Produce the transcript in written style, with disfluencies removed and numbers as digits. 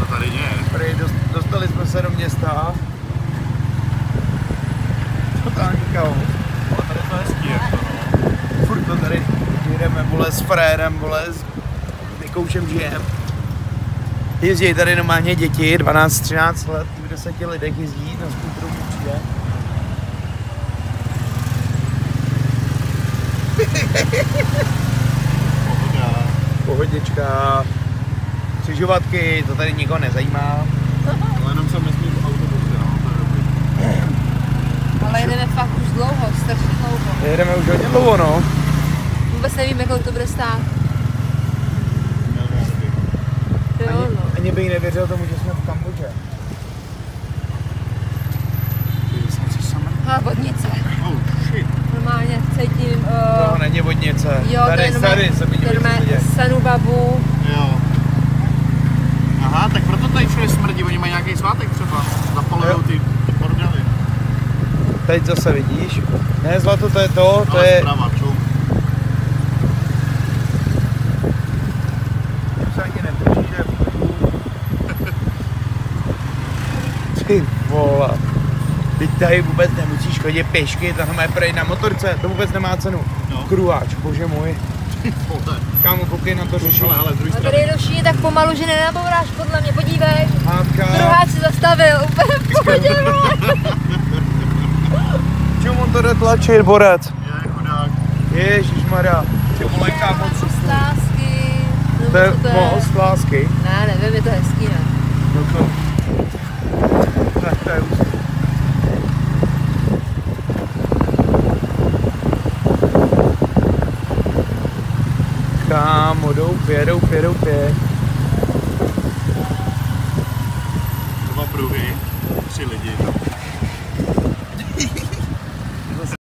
tady je. Dostali jsme se do města. Totální chaos. Ale tady to je hezký, jak to no. Furt to tady jedeme, vole, s frérem, vole, s Mikoušem žijem. Jezdí tady normálně děti, 12-13 let, v 10 lidech jezdí na skútru určitě. Pohodička. Křižovatky, to tady nikoho nezajímá. Ale jenom se myslí v autobuse, no, to je dobrý. Ale jedeme fakt už dlouho, strašně dlouho. Jedeme už hodně dlouho, no. Vůbec nevím, kolik to bude stát. Jo, no. Ani bych nevěřil tomu, že jsme v Kambodži. A vodnice. Oh shit. Normálně cítím... No, není vodnice. Jo, Tady se vidíme, co děje. Sanubabu. Jo. Aha, tak proto tady všude smrdí, oni mají nějaký svátek třeba. Zapalujou ty bordely. Teď zase vidíš. Ne, zlato, to je to, to ale je... zprava, čum. Se ani netočí, že... Ty vole. Teď tady vůbec nemusíš chodit pěšky, tohle má projít na motorce, to vůbec nemá cenu. No. Kruháč, bože můj. Kámo, koukej na to řešení. Ale druhý A strany. tady roší tak pomalu, že nenabouráš podle mě, podívej. Hátka. Kruháč se zastavil, úplně v pohodě, vole. Čemu on to jde tlačit, borec? Je chudák. Ježišmarja. Ty molenká moc. Most lásky. To je most lásky. Ne, nevím, je to hezký, ne? No to... Tak to je ústý. Kámo, doupě. Dva pruhy, 3 lidi.